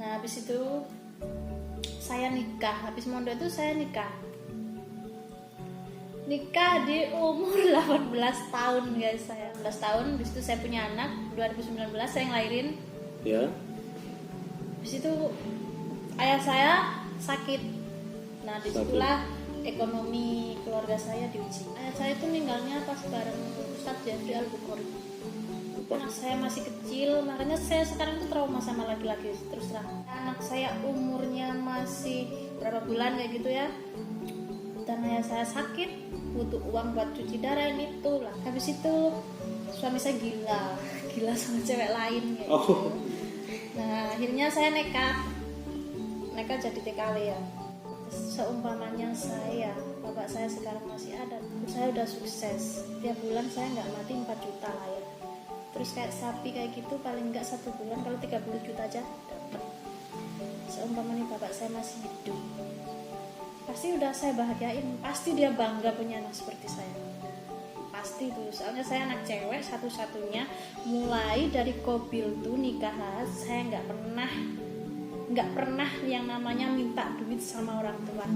Nah habis itu saya nikah, habis mondok itu saya nikah di umur 18 tahun guys. Saya 18 tahun, habis itu saya punya anak 2019 saya ngelahirin Ya. habis itu ayah saya sakit. Nah disitulah ekonomi keluarga saya diuji. Ayah saya itu meninggalnya pas bareng Ustadz Jeffrey Al-Bukhari. Anak saya masih kecil, makanya saya sekarang itu trauma sama laki-laki terus terang. Anak saya umurnya masih berapa bulan kayak gitu ya, dan ayah saya sakit, butuh uang buat cuci darah ini tuh lah. Habis itu suami saya gila sama cewek lain kayak gitu. Nah akhirnya saya nekat jadi TKW ya. Seumpamanya saya, bapak saya sekarang masih ada, saya udah sukses. Tiap bulan saya nggak mati 4 juta lah ya. Terus kayak sapi kayak gitu paling nggak 1 bulan kalau 30 juta aja dapat. Seumpamanya bapak saya masih hidup, pasti udah saya bahagiain, pasti dia bangga punya anak seperti saya. Pasti tuh, soalnya saya anak cewek satu-satunya. Mulai dari kobil tuh nikah saya nggak pernah yang namanya minta duit sama orang tua.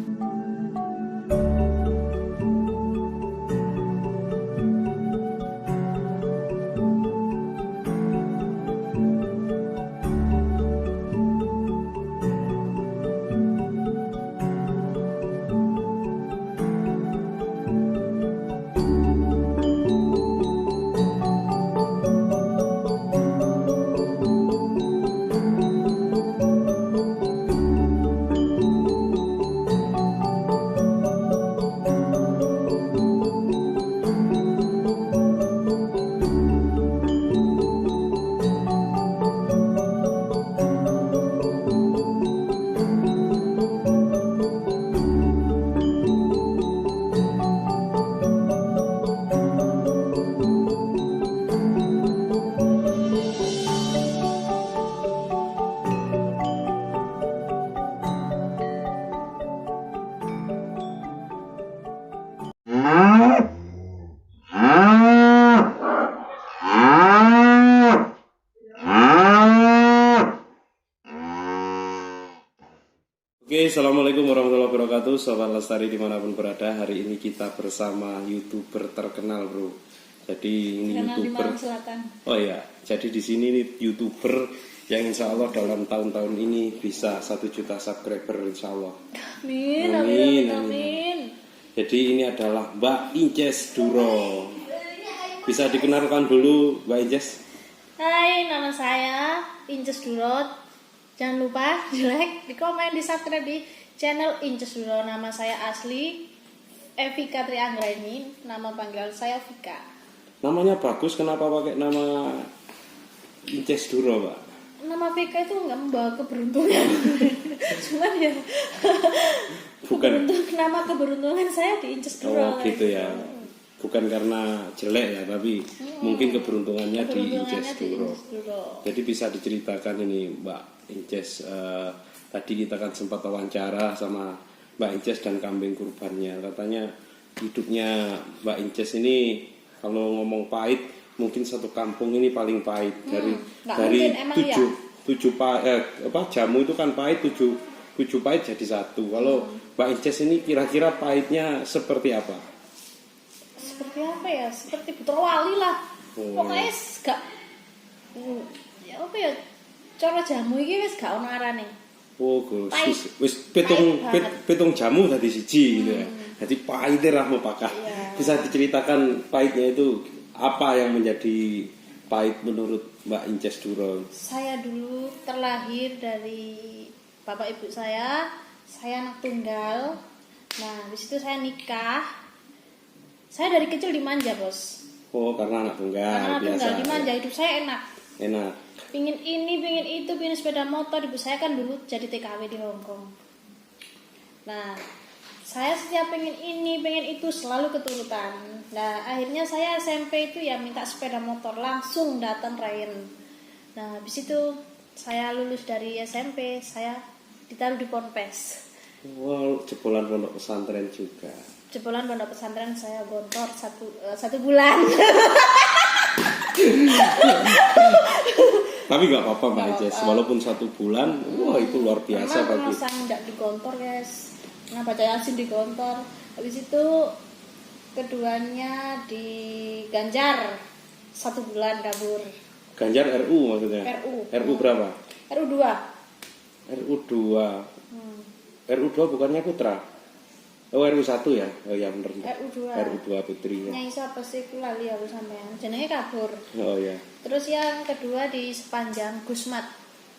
Oke, assalamualaikum warahmatullahi wabarakatuh, Sobat Lestari dimanapun berada. Hari ini kita bersama YouTuber terkenal, bro. Jadi ini Terkenal di YouTuber. Malang Selatan. Oh ya, jadi di sini nih YouTuber yang insya Allah dalam tahun-tahun ini bisa 1 juta subscriber, insya Allah. Amin. Jadi ini adalah Mbak Inces Duro. Bisa dikenalkan dulu, Mbak Inces? Hai, nama saya Inces Duro. Jangan lupa di komen, di subscribe di channel Inces Duro. Nama saya asli Evika Trianggraini, nama panggilan saya Vika. Namanya bagus, kenapa pakai nama Inces Duro, Pak? Nama Vika itu nggak membawa keberuntungan. Cuman ya Bukan. nama keberuntungan saya di Inces Duro. Oh gitu ya. Bukan karena jelek ya, tapi mungkin keberuntungannya di Inces Duro. Jadi bisa diceritakan ini Mbak Inces, tadi kita kan sempat wawancara sama Mbak Inces dan kambing kurbannya. Katanya hidupnya Mbak Inces ini kalau ngomong pahit, mungkin satu kampung ini paling pahit. Dari jamu itu kan pahit, 7 pahit jadi 1. Kalau Mbak Inces ini kira-kira pahitnya seperti apa? Seperti apa ya? Seperti putra wali lah. Pokoknya gak ya apa ya? Cara jamu iki wis gak ono arane. Oh, wis pitung jamu tadi siji gitu ya. Jadi pahitnya lah mau pakah. Iya. Bisa diceritakan pahitnya itu apa yang menjadi pahit menurut Mbak Inces Duro? Saya dulu terlahir dari bapak ibu saya anak tunggal. Nah, habis itu saya nikah. Saya dari kecil dimanja, Bos. Oh, karena anak tunggal. Tunggal dimanja, hidup saya enak. Enak. Pingin ini, pingin itu, pingin sepeda motor. Ibu saya kan dulu jadi TKW di Hongkong. Nah, saya setiap pengen ini, pengen itu selalu keturutan. Nah, akhirnya saya SMP itu ya minta sepeda motor, langsung datang Ryan. Nah, habis itu saya lulus dari SMP, saya ditaruh di Ponpes. Wow, jebolan pondok pesantren juga. Jebolan pondok pesantren saya gontor satu bulan. Tapi nggak apa-apa Mbak Nggak Inces, apa-apa. walaupun 1 bulan, wah itu luar biasa Memang Babi. masa nggak di kantor guys. Nah baca Yasin di kantor. Habis itu keduanya di Ganjar 1 bulan kabur. Ganjar RU maksudnya? RU. Berapa? RU 2. RU 2. RU 2 bukannya Putra? Oh RU 1 ya? Oh ya bener. RU 2. RU 2 Putri ya. Nyai siapa sih aku lali aku sampean. Jenenge kabur. Oh ya. Terus yang kedua di Sepanjang Gusmat.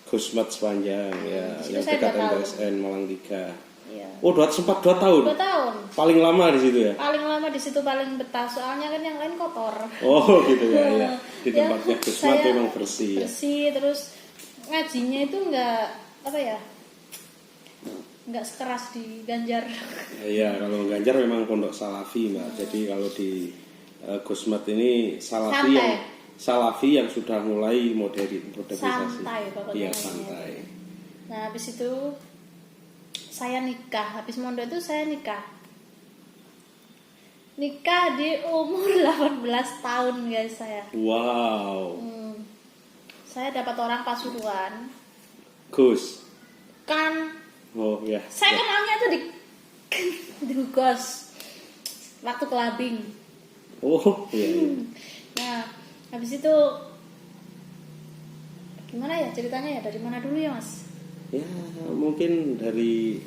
Gusmat Sepanjang ya, Di situ yang saya dekat 2 tahun. MTSN Malang 3. Iya. Oh, sempat 2 tahun. 2 tahun. Paling lama di situ ya? Paling lama di situ paling betah soalnya kan yang lain kotor. Oh, gitu ya, ya. Di Ya, tempatnya Gusmat saya memang bersih ya. Bersih terus ngajinya itu enggak apa ya? Enggak sekeras di Ganjar. Iya, kalau Ganjar memang pondok Salafi, Mbak. Jadi kalau di Gusmat ini Salafi yang sudah mulai modernisasi. Santai pokoknya. Iya, santai. Nah, habis itu saya nikah. Habis mondok itu saya nikah. Nikah di umur 18 tahun guys saya. Wow. Saya dapat orang Pasuruan. Gus. Kan Oh, ya. saya kenalnya tuh di Hugos waktu kelabing. Oh, iya, iya. Nah, habis itu gimana ya ceritanya ya? Dari mana dulu ya, Mas? Ya, mungkin dari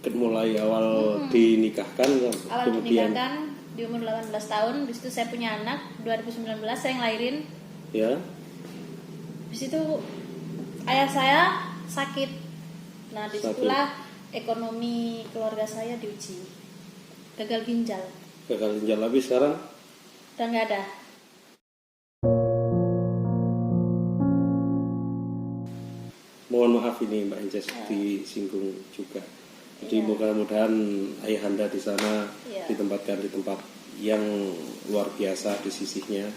mulai awal dinikahkan Awal kemudian dinikahkan di umur 18 tahun, habis itu saya punya anak 2019 saya ngelahirin. ya. Habis itu ayah saya sakit. Nah, disitulah ekonomi keluarga saya diuji. Gagal ginjal. Gagal ginjal habis sekarang. Dan nggak ada. Mohon maaf ini Mbak Inces disinggung juga. Jadi mudah-mudahan ayahanda di sana ditempatkan di tempat yang luar biasa di sisinya.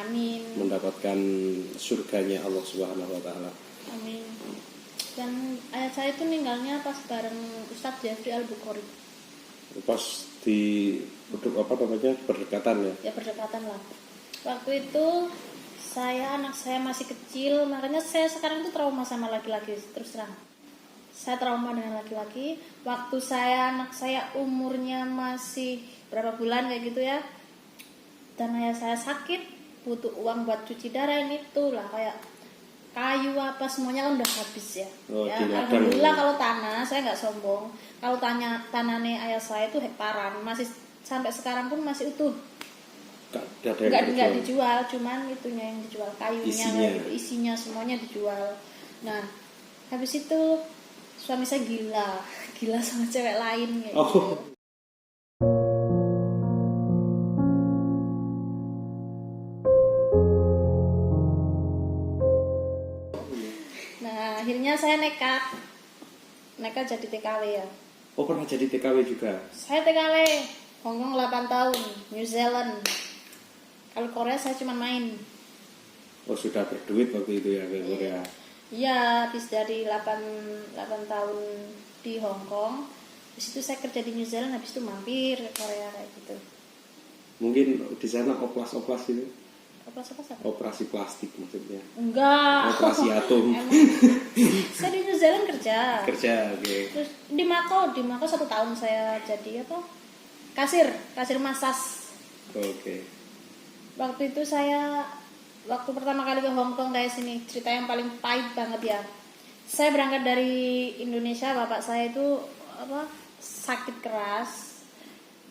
Amin. Mendapatkan surganya Allah Subhanahu wa taala. Amin. Dan ayah saya itu meninggalnya pas bareng Ustadz Jeffrey Al-Bukhari. Pas di apa namanya berdekatan ya. Ya berdekatan lah. Waktu itu anak saya masih kecil, makanya saya sekarang itu trauma sama laki-laki terus terang. Saya trauma dengan laki-laki. Waktu anak saya umurnya masih berapa bulan kayak gitu ya. Dan ayah saya sakit, butuh uang buat cuci darah ini tuh lah kayak kayu apa semuanya kan udah habis ya. Oh, Ya, di ladang. alhamdulillah kalau tanah saya nggak sombong. Kalau tanahnya ayah saya itu hektaran, masih sampai sekarang pun masih utuh. Nggak dijual, cuman itunya yang dijual kayunya, isinya semuanya dijual. Nah, habis itu suami saya gila sama cewek lain kayak gitu. Nah, akhirnya saya nekat jadi TKW ya. Oh, pernah jadi TKW juga? Saya TKW Hongkong 8 tahun, New Zealand. Kalau Korea saya cuma main. Oh, sudah berduit waktu itu ya ke Korea. Iya, habis dari 8 tahun di Hongkong. Habis itu saya kerja di New Zealand, habis itu mampir ke Korea kayak gitu. Mungkin di sana oplas itu. Oplas apa? Operasi plastik maksudnya. Enggak. Operasi atom. Saya di New Zealand kerja. Oke. Terus di Macau 1 tahun saya jadi apa? Kasir massage. Oke. Waktu itu waktu pertama kali ke Hongkong guys, ini cerita yang paling pahit banget ya. Saya berangkat dari Indonesia, bapak saya itu sakit keras.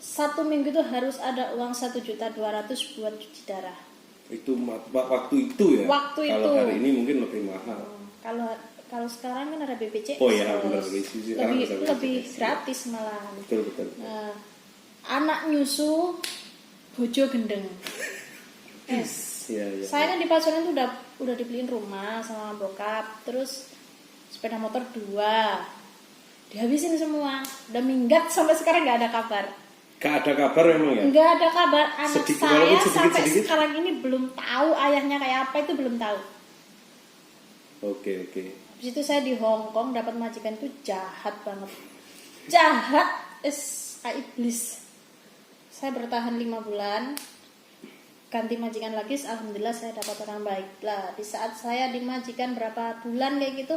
1 minggu itu harus ada uang 1.200.000 buat cuci darah. Itu waktu itu ya. Waktu itu. Kalau hari ini mungkin lebih mahal. Kalau sekarang kan ada BPJS. Oh ya benar, lebih gratis malah. Betul. Nah, anak nyusu, bojo gendeng. Yes. Iya. Saya kan di Pasuruan itu udah dibeliin rumah sama bokap, terus sepeda motor 2, dihabisin semua, udah minggat sampai sekarang nggak ada kabar. Gak ada kabar memang ya? Nggak ada kabar. Anak saya sampai sedikit. sekarang ini belum tahu ayahnya kayak apa, itu belum tahu. Oke. Habis itu saya di Hongkong dapat majikan itu jahat banget. Jahat kayak iblis. Saya bertahan 5 bulan. ganti majikan lagi, alhamdulillah saya dapat orang baik lah. Di saat saya dimajikan berapa bulan kayak gitu,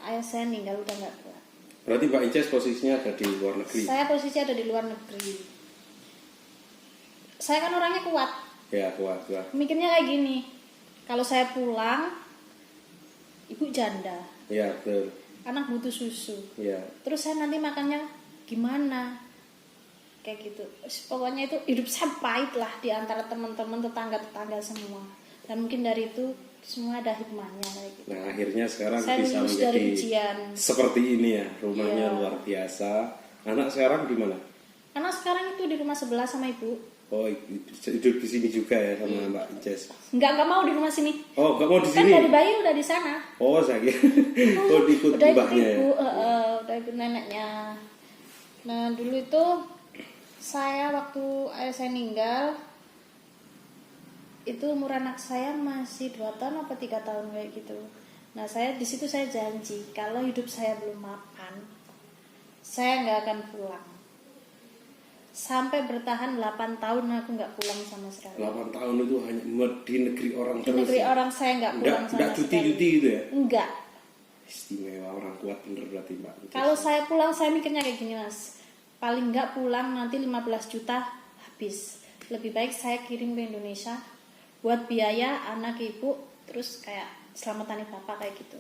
ayah saya meninggal, udah nggak kuat. Berarti Mbak Inces posisinya ada di luar negeri. Saya posisi ada di luar negeri. Saya kan orangnya kuat. Ya, kuat. Mikirnya kayak gini, kalau saya pulang, ibu janda, Ya, betul. anak butuh susu. Ya. Terus saya nanti makannya gimana? Kayak gitu. Pokoknya itu hidup saya pahit lah di antara teman-teman, tetangga-tetangga semua. Dan mungkin dari itu semua ada hikmahnya kayak gitu. Nah, akhirnya sekarang Saya bisa lulus dari menjadi ujian. seperti ini ya. Rumahnya Iya. luar biasa. Anak sekarang di mana? Karena sekarang itu di rumah sebelah sama ibu. Oh, hidup di sini juga ya sama Mbak Inces. Nggak mau di rumah sini. Oh, nggak mau di Kan sini? dari bayi udah di sana. Oh, saya kira. Oh, ikut Udah ikut mbahnya ya. ibu, udah ikut neneknya. Nah dulu itu saya waktu ayah saya meninggal, itu umur anak saya masih 2 tahun apa 3 tahun kayak gitu. Nah saya di situ saya janji kalau hidup saya belum mapan, saya nggak akan pulang. Sampai bertahan 8 tahun aku nggak pulang sama sekali. 8 tahun itu hanya di negeri orang Di terus. negeri ya? orang saya nggak pulang sama Nggak sekali. cuti-cuti gitu ya? Enggak. Istimewa, orang kuat bener berarti Mbak Inces. Kalau saya pulang saya mikirnya kayak gini mas, paling nggak pulang nanti 15 juta habis. Lebih baik saya kirim ke Indonesia buat biaya anak ibu, terus kayak selamatan bapak kayak gitu.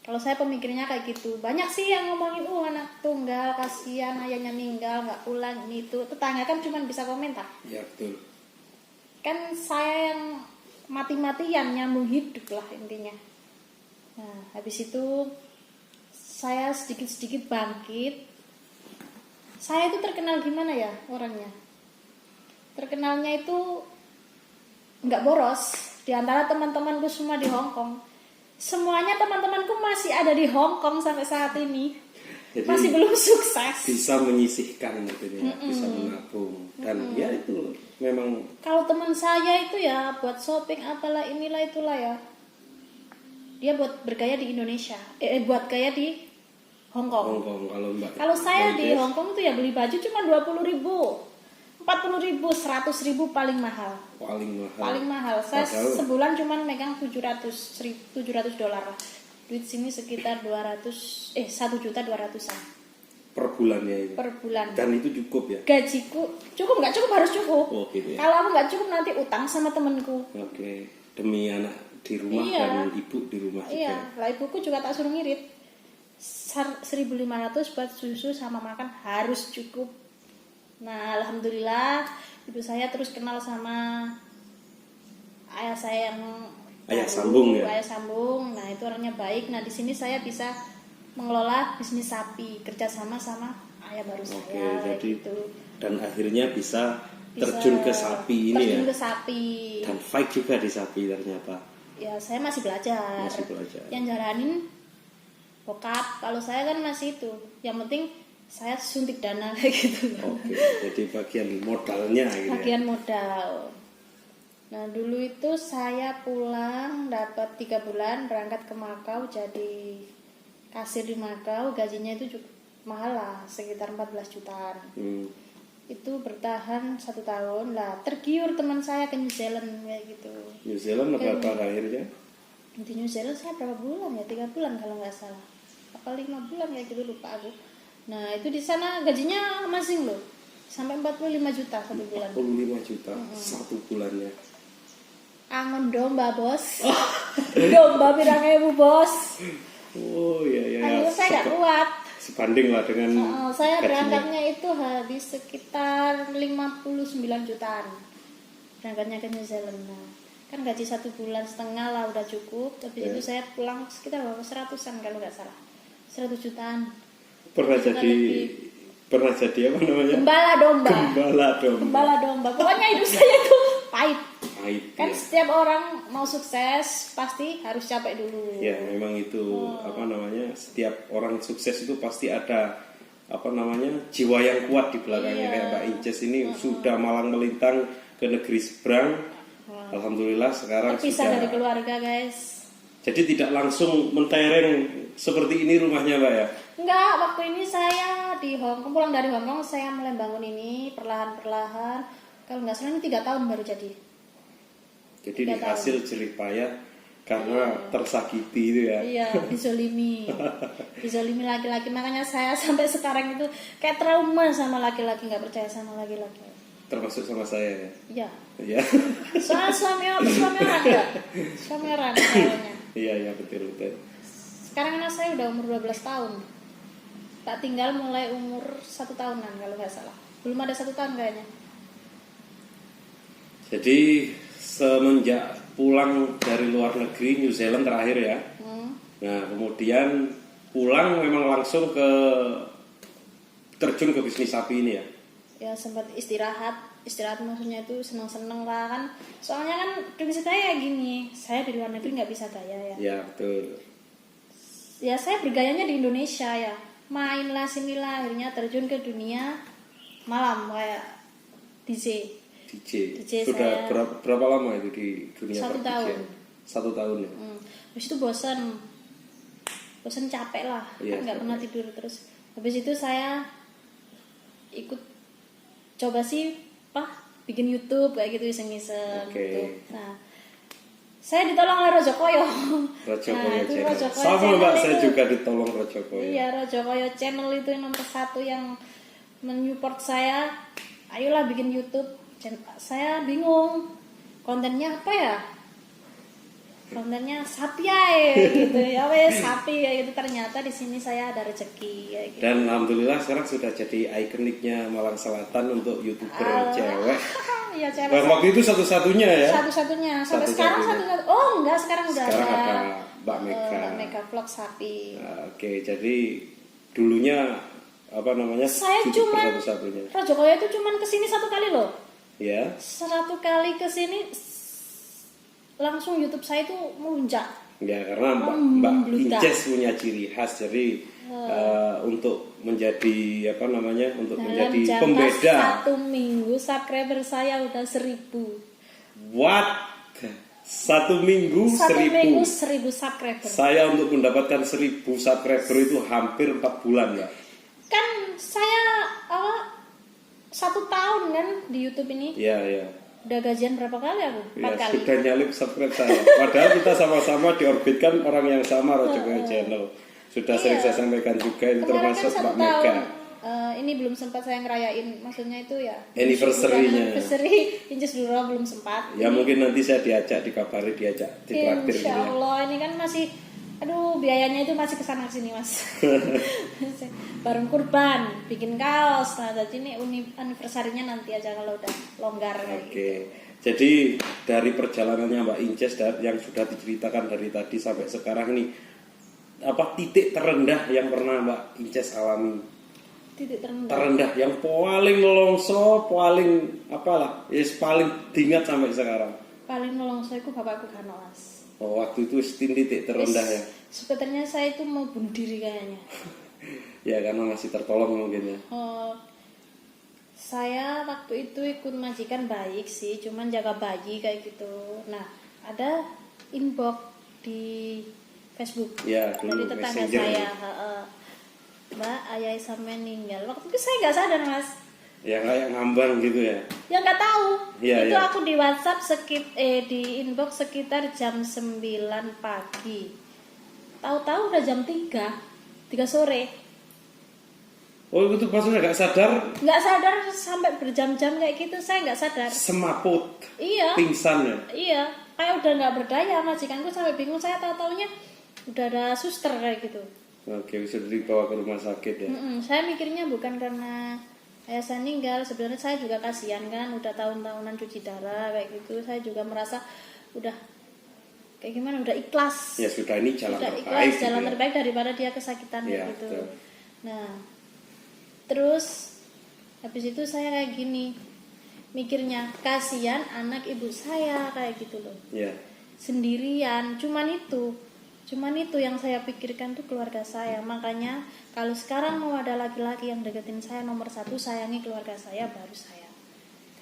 Kalau saya pemikirnya kayak gitu. Banyak sih yang ngomongin anak tunggal kasihan ayahnya meninggal nggak pulang ini itu. Tetangga kan cuma bisa komentar. Ya, betul. Kan saya yang mati-matian nyambung hidup lah intinya. Nah habis itu saya sedikit-sedikit bangkit. Saya itu terkenal gimana ya orangnya? Terkenalnya itu nggak boros. Di antara teman-temanku semua di Hong Kong, semuanya teman-temanku masih ada di Hong Kong sampai saat ini. Jadi, masih belum sukses. bisa menyisihkan gitu ya, bisa menabung. Dan ya itu memang Kalau teman saya itu ya buat shopping apalah inilah itulah ya. Dia buat bergaya di Indonesia. Buat gaya di Hong Kong. Hongkong. Kalau saya di Inces, Hong Kong tuh ya beli baju cuma 20.000, 40.000, 100.000 paling mahal. paling mahal. Saya Padahal- sebulan cuma megang $700 lah. Duit sini sekitar 1.200.000-an per bulannya itu. per bulan. Dan itu cukup ya. Gajiku cukup nggak cukup harus cukup. Oh, gitu ya. Kalau aku nggak cukup nanti utang sama temenku. Oke, demi anak di rumah Iya. dan ibu di rumah juga. Iya, lah ibuku juga tak suruh ngirit. 1.500 buat susu sama makan harus cukup. Nah, alhamdulillah ibu saya terus kenal sama ayah saya yang Ayah baru, sambung ya? Ayah sambung. Nah, itu orangnya baik. Nah, di sini saya bisa mengelola bisnis sapi kerjasama sama ayah baru Oke, saya kayak jadi gitu. dan akhirnya bisa Bisa terjun ke sapi ini terjun ya. ke sapi. Dan fight juga di sapi ternyata. Ya, saya masih belajar. Masih belajar. Yang jalanin bokap. Kalau saya kan masih itu. Yang penting saya suntik dana kayak gitu. Oke, jadi bagian modalnya gitu ya. Bagian modal. Nah, dulu itu saya pulang dapat 3 bulan berangkat ke Makau jadi kasir di Makau, gajinya itu cukup mahal lah, sekitar 14 jutaan. Itu bertahan 1 tahun lah. Tergiur teman saya ke New Zealand kayak gitu. New Zealand berapa akhirnya? Di New Zealand saya berapa bulan ya? 3 bulan kalau nggak salah. Apa 5 bulan kayak gitu lupa aku. Nah itu di sana gajinya masing loh. Sampai 45 juta 1 bulan. 45 juta 1 bulannya. Angon domba bos. Domba pirang-ewu bos. Oh iya. Akhirnya saya nggak kuat. Sebanding lah dengan Saya gajinya. berangkatnya itu habis sekitar 59 jutaan. Berangkatnya ke New Zealand. Nah, kan gaji 1 bulan setengah lah udah cukup. Habis itu saya pulang sekitar 100-an kalau nggak salah. 100 jutaan. Pernah Jutaan jadi lebih. apa namanya? Gembala domba. Gembala domba. Pokoknya hidup saya itu pahit. Pahit. Kan Ya. setiap orang mau sukses pasti harus capek dulu. Ya, memang itu apa namanya? Setiap orang sukses itu pasti ada apa namanya? Jiwa yang kuat di belakangnya. Iya. Kayak Mbak Inces ini sudah malang melintang ke negeri seberang. Alhamdulillah sekarang Terpisah sudah. dari keluarga guys. Jadi tidak langsung mentereng seperti ini rumahnya, Mbak ya? Enggak, waktu ini saya di Hong Kong, pulang dari Hong Kong saya mulai bangun ini perlahan-perlahan. Kalau nggak salah ini 3 tahun baru jadi. Jadi ini hasil jerih payah karena tersakiti itu ya. Iya, dizolimi laki-laki. Makanya saya sampai sekarang itu kayak trauma sama laki-laki, nggak percaya sama laki-laki. Termasuk sama saya ya. Iya. Iya. Soal suami orang ya. Suami orang kayaknya. Iya betul. Sekarang anak saya udah umur 12 tahun. Tak tinggal mulai umur 1 tahunan kalau nggak salah. Belum ada 1 tahun kayaknya. Jadi semenjak pulang dari luar negeri New Zealand terakhir ya. Nah kemudian pulang memang langsung terjun ke bisnis sapi ini ya. Ya sempat istirahat maksudnya itu seneng-seneng lah kan. Soalnya kan prinsip saya gini, saya di luar negeri nggak bisa gaya ya. Ya betul. Ya saya bergayanya di Indonesia ya. Main lah sinilah, akhirnya terjun ke dunia malam kayak DJ. Sudah saya berapa lama itu di dunia 1 tahun. 1 tahun ya. Habis itu bosan capek lah, Iya, nggak pernah tidur terus. Habis itu saya ikut coba sih bikin YouTube kayak gitu iseng-iseng gitu. Nah saya ditolong oleh Rojokoyo. Channel. Sama mbak, saya juga ditolong Rojokoyo. Iya, Rojokoyo channel itu yang nomor 1 yang menyupport saya. Ayolah bikin YouTube. Saya bingung kontennya apa ya, kontennya sapi ya gitu ya, sapi ya gitu. Ternyata di sini saya ada rezeki ya, gitu. Dan alhamdulillah sekarang sudah jadi ikoniknya Malang Selatan untuk YouTuber cewek. Iya, cewek. Dan waktu itu satu-satunya ya. Satu-satunya sampai sekarang satu-satunya. Oh enggak, sekarang udah sekarang ada Mbak Mega. Mbak Mega vlog sapi. Oke, jadi dulunya saya cuman Rojokoyo itu cuman kesini 1 kali loh. Ya. 1 kali kesini langsung YouTube saya itu melunjak. Ya karena Mbak Inces punya ciri khas, jadi untuk menjadi untuk dalam menjadi jangka pembeda. 1 minggu subscriber saya udah 1000. What? 1 minggu 1000 subscriber. Saya untuk mendapatkan 1000 subscriber itu hampir 4 bulan ya. Kan saya 1 tahun kan di YouTube ini. Iya. Udah gajian berapa kali aku? 4 kali. Sudah nyalip subscribe saya. Padahal kita sama-sama diorbitkan orang yang sama, Rojokoyo Channel. Sudah sering saya sampaikan juga, itu termasuk Mbak Mega. Ini belum sempat saya ngerayain, maksudnya itu ya anniversary-nya. Inces Duro belum sempat. Ya mungkin nanti saya diajak ditraktir gitu ya. Insya Allah ini kan masih, biayanya itu masih kesana sini mas. Bareng kurban, bikin kaos. Nah jadi ini anniversary-nya nanti aja kalau udah longgar kayak gitu. Jadi dari perjalanannya Mbak Inces yang sudah diceritakan dari tadi sampai sekarang ini, titik terendah yang pernah Mbak Inces alami? Titik terendah yang paling longso, paling paling diingat sampai sekarang. Paling longso itu bapakku kan mas. Oh, waktu itu titik terendah ya. Sebenarnya saya itu mau bunuh diri kayaknya. Ya karena masih tertolong mungkin ya. Saya waktu itu ikut majikan baik sih, cuman jaga bayi kayak gitu. Nah, ada inbox di Facebook dari tetangga saya. Mbak, ayah sampe meninggal. Waktu itu saya nggak sadar mas. Ya kayak ngambang gitu ya. Ya nggak tahu. Itu ya. aku di WhatsApp di inbox sekitar jam 9 pagi. Tahu-tahu udah jam 3 sore. Oh itu maksudnya nggak sadar? Nggak sadar sampai berjam-jam kayak gitu, saya nggak sadar. Semaput. Iya. Pingsan ya. Iya, kayak udah nggak berdaya, majikanku sampai bingung. Saya tahu-taunya udah ada suster kayak gitu. Oke, bisa dibawa ke rumah sakit ya. Saya mikirnya bukan karena ayah saya meninggal, sebenarnya saya juga kasihan kan, udah tahun-tahunan cuci darah kayak gitu. Saya juga merasa udah kayak gimana, udah ikhlas. Ya sudah, ini jalan terbaik. Ikhlas, jalan terbaik daripada dia kesakitan ya, gitu. Betul. Nah, terus habis itu saya kayak gini, mikirnya kasihan anak ibu saya kayak gitu loh. Ya. Sendirian, cuman itu yang saya pikirkan tuh keluarga saya. Makanya kalau sekarang mau ada laki-laki yang deketin saya, nomor 1 sayangi keluarga saya, baru saya.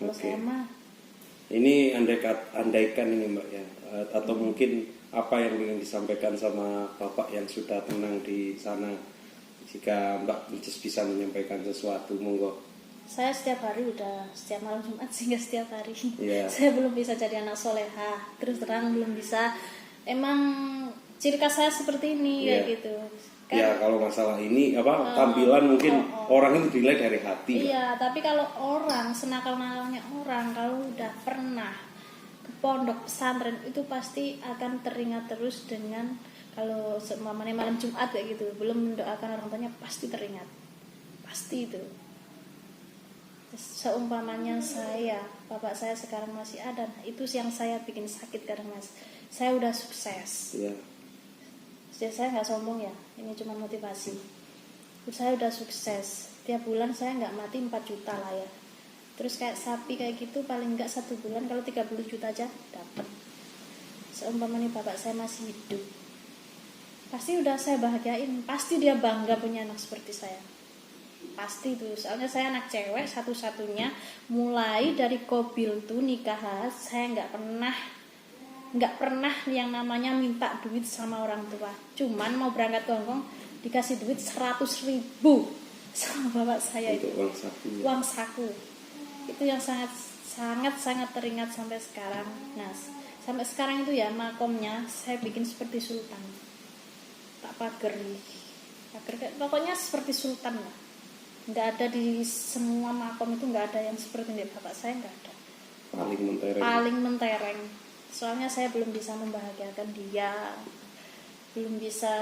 Kalau saya mah ini andaikan ini Mbak ya, atau mungkin apa yang ingin disampaikan sama Bapak yang sudah tenang di sana, jika Mbak Inces bisa menyampaikan sesuatu, monggo. Saya setiap hari udah setiap malam Jumat sehingga setiap hari. Iya. Saya belum bisa jadi anak soleha. Terus terang belum bisa. Emang ciri khas saya seperti ini Iya. kayak gitu. Ya kalau masalah ini tampilan mungkin orang itu dinilai dari hati. Mbak. Iya, tapi kalau orang senakal-nakalnya orang kalau udah pernah ke pondok pesantren itu pasti akan teringat terus dengan kalau seumpamanya malam Jumat kayak gitu, belum mendoakan orang tuanya pasti teringat. Pasti itu. Seumpamanya saya, bapak saya sekarang masih ada, nah, itu yang saya bikin sakit kadang Mas. Saya udah sukses. Iya. Jadi saya nggak sombong ya, ini cuma motivasi. Saya udah sukses, tiap bulan saya nggak mati 4 juta lah ya. Terus kayak sapi kayak gitu paling nggak 1 bulan kalau 30 juta aja dapat. Seumpamanya bapak saya masih hidup, pasti udah saya bahagiain, pasti dia bangga punya anak seperti saya. Pasti tuh, soalnya saya anak cewek satu-satunya, mulai dari kobil tuh nikah saya nggak pernah yang namanya minta duit sama orang tua. Cuman mau berangkat ke Hongkong dikasih duit 100.000 sama bapak saya itu. Uang saku. Itu yang sangat teringat sampai sekarang. Nah, sampai sekarang itu ya makomnya saya bikin seperti sultan. Tak pagar pokoknya seperti sultan lah. Nggak ada di semua makom itu nggak ada yang seperti ini. Bapak saya nggak ada. Paling mentereng. Soalnya saya belum bisa membahagiakan dia, belum bisa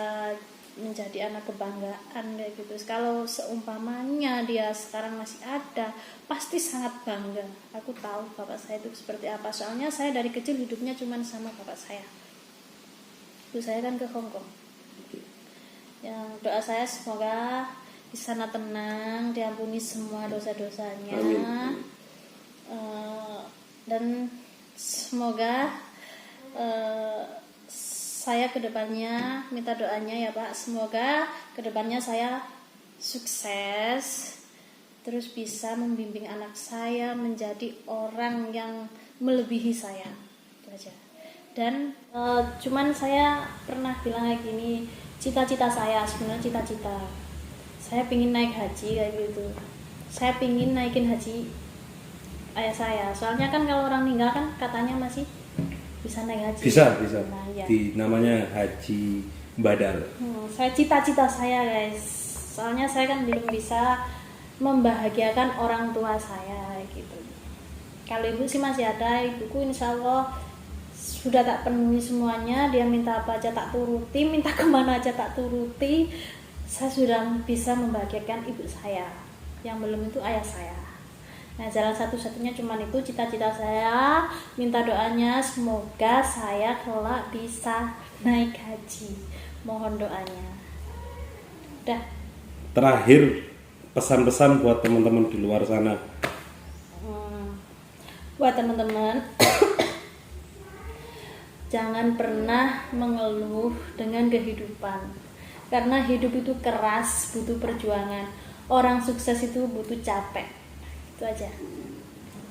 menjadi anak kebanggaan kayak gitu. Kalau seumpamanya dia sekarang masih ada, pasti sangat bangga. Aku tahu bapak saya itu seperti apa. Soalnya saya dari kecil hidupnya cuma sama bapak saya. Ibu saya kan ke Hongkong. Yang doa saya semoga di sana tenang, diampuni semua dosa-dosanya. Dan semoga saya kedepannya minta doanya ya Pak, semoga kedepannya saya sukses, terus bisa membimbing anak saya menjadi orang yang melebihi saya, itu aja. Dan cuman saya pernah bilang kayak gini, cita-cita saya sebenarnya saya pingin naik haji kayak gitu. Saya pingin naikin haji ayah saya. Soalnya kan kalau orang meninggal kan katanya masih bisa naik haji. Bisa. Nah, ya. Namanya haji badal. Saya cita-cita saya guys. Soalnya saya kan belum bisa membahagiakan orang tua saya gitu. Kalau ibu sih masih ada, ibuku insya Allah sudah tak penuhi semuanya. Dia minta apa aja tak turuti, minta kemana aja tak turuti. Saya sudah bisa membahagiakan ibu saya. Yang belum itu ayah saya. Nah, jalan satu-satunya cuma itu, cita-cita saya. Minta doanya semoga saya kelak bisa naik haji. Mohon doanya. Udah. Terakhir, pesan-pesan buat teman-teman di luar sana. Buat teman-teman, jangan pernah mengeluh dengan kehidupan. Karena hidup itu keras, butuh perjuangan. Orang sukses itu butuh capek. Itu aja.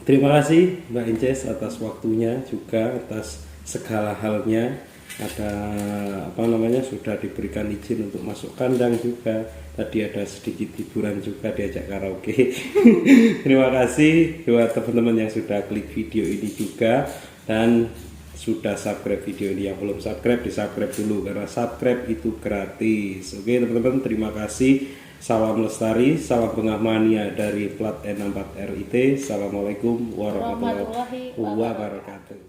Terima kasih Mbak Inces atas waktunya, juga atas segala halnya. Ada sudah diberikan izin untuk masuk kandang juga. Tadi ada sedikit hiburan juga, diajak karaoke. Terima kasih buat teman-teman yang sudah klik video ini juga, dan sudah subscribe video ini. Yang belum subscribe, di subscribe dulu karena subscribe itu gratis. Oke teman-teman, terima kasih. Salam lestari, salam bengah mania dari plat N64RIT. Assalamualaikum warahmatullahi wabarakatuh.